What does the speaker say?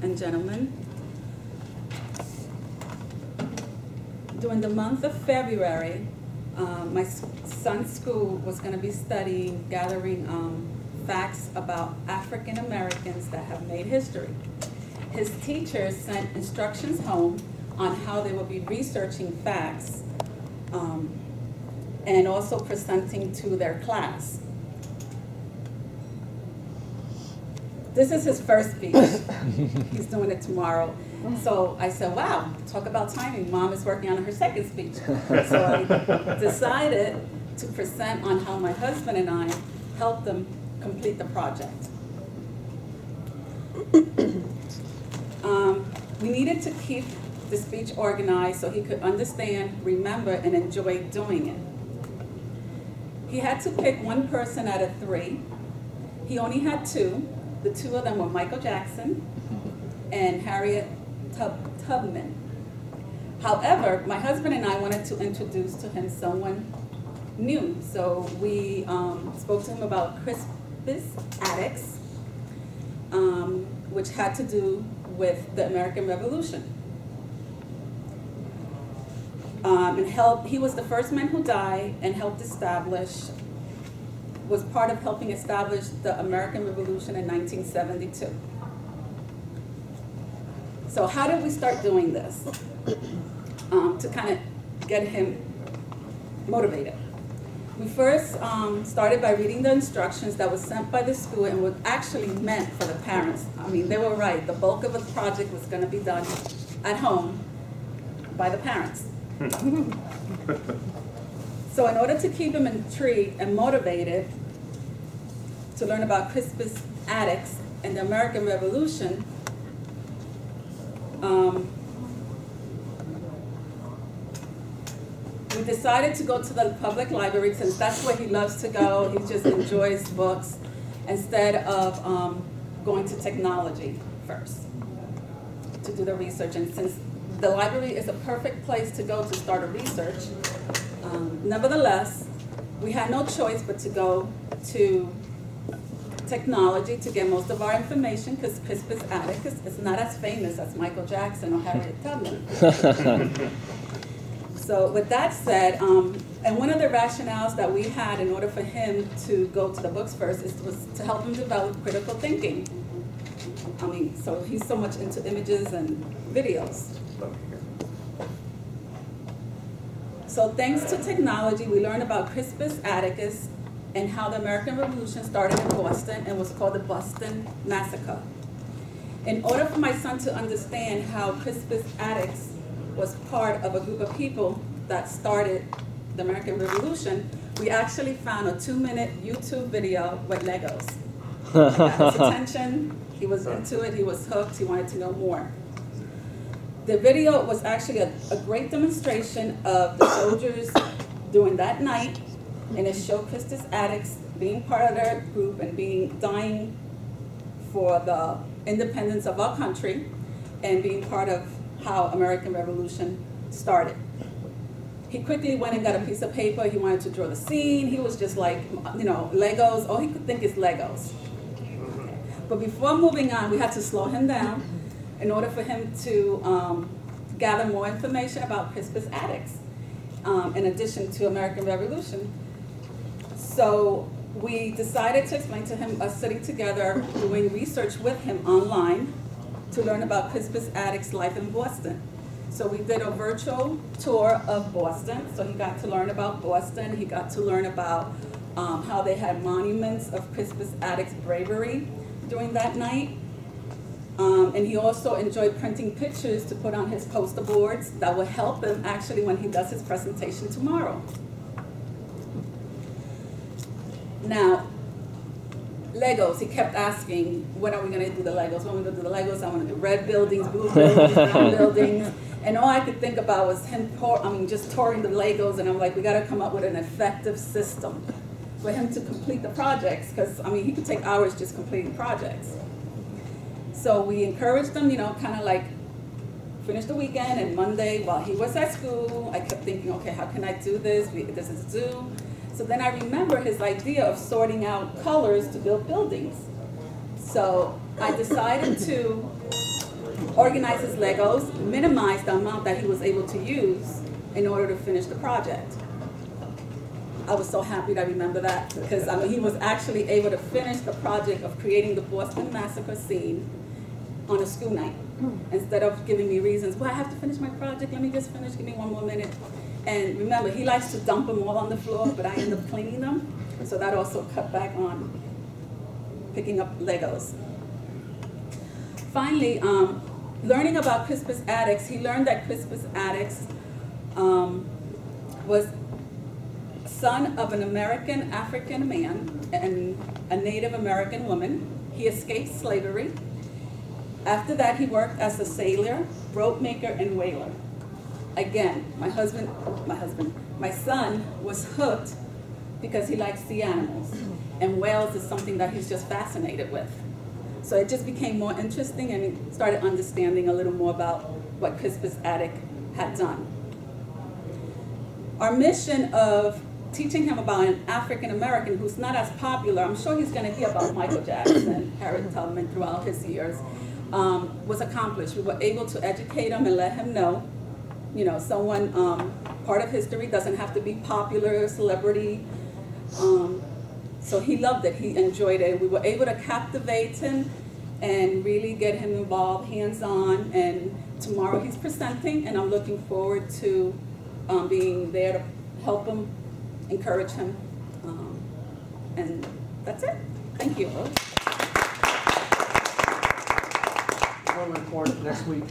and gentlemen. During the month of February, my son's school was going to be gathering facts about African Americans that have made history. His teachers sent instructions home on how they will be researching facts and also presenting to their class. This is his first speech. He's doing it tomorrow. So I said, wow, talk about timing. Mom is working on her second speech. So I decided to present on how my husband and I helped them complete the project. We needed to keep the speech organized so he could understand, remember, and enjoy doing it. He had to pick one person out of 3. He only had 2. The 2 of them were Michael Jackson and Harriet Tubman. However, my husband and I wanted to introduce to him someone new. So we spoke to him about Crispus Attucks, which had to do with the American Revolution. He was the first man who died and was part of helping establish the American Revolution in 1972. So how did we start doing this? To kind of get him motivated. We first started by reading the instructions that was sent by the school and was actually meant for the parents. I mean, they were right. The bulk of the project was going to be done at home by the parents. So in order to keep him intrigued and motivated to learn about Crispus Attucks and the American Revolution, we decided to go to the public library since that's where he loves to go. He just enjoys books instead of going to technology first to do the research. And since the library is a perfect place to go to start a research, nevertheless, we had no choice but to go to technology to get most of our information because Crispus Attucks is not as famous as Michael Jackson or Harriet Tubman. So with that said, and one of the rationales that we had in order for him to go to the books first was to help him develop critical thinking. I mean, so he's so much into images and videos. So thanks to technology, we learned about Crispus Attucks and how the American Revolution started in Boston and was called the Boston Massacre. In order for my son to understand how Crispus Attucks was part of a group of people that started the American Revolution, we actually found a 2-minute YouTube video with Legos. It got his attention, he was into it, he was hooked, he wanted to know more. The video was actually a great demonstration of the soldiers during that night, and it showed Crispus Attucks being part of their group and dying for the independence of our country and being part of how American Revolution started. He quickly went and got a piece of paper. He wanted to draw the scene. He was just like, you know, Legos. All he could think is Legos. Okay. But before moving on, we had to slow him down in order for him to gather more information about Crispus Attucks, in addition to American Revolution. So we decided to explain to him, us sitting together, doing research with him online to learn about Crispus Attucks' life in Boston. So we did a virtual tour of Boston. So he got to learn about Boston. He got to learn about how they had monuments of Crispus Attucks' bravery during that night. And he also enjoyed printing pictures to put on his poster boards that will help him actually when he does his presentation tomorrow. Now, Legos, he kept asking, when are we going to do the Legos? When are we going to do the Legos? I want to do red buildings, blue buildings, brown buildings. And all I could think about was him just touring the Legos, and I'm like, we got to come up with an effective system for him to complete the projects, because, I mean, he could take hours just completing projects. So we encouraged him, you know, kind of like finish the weekend, and Monday, while he was at school, I kept thinking, okay, how can I do this? This is due. So then I remember his idea of sorting out colors to build buildings. So I decided to organize his Legos, minimize the amount that he was able to use in order to finish the project. I was so happy to remember that, because I mean, he was actually able to finish the project of creating the Boston Massacre scene on a school night. Instead of giving me reasons, well, I have to finish my project, let me just finish, give me 1 more minute. And remember, he likes to dump them all on the floor, but I end up cleaning them. So that also cut back on picking up Legos. Finally, learning about Crispus Attucks, he learned that Crispus Attucks was son of an American African man and a Native American woman. He escaped slavery. After that, he worked as a sailor, rope maker, and whaler. Again, my son was hooked because he likes sea animals, and whales is something that he's just fascinated with. So it just became more interesting, and he started understanding a little more about what Crispus Attucks had done. Our mission of teaching him about an African American who's not as popular, I'm sure he's going to hear about Michael Jackson, Harriet Tubman throughout his years, was accomplished. We were able to educate him and let him know, you know, someone, part of history doesn't have to be popular, celebrity. So he loved it, he enjoyed it. We were able to captivate him and really get him involved, hands-on, and tomorrow he's presenting, and I'm looking forward to being there to help him, encourage him, and that's it. Thank you. We'll report next week.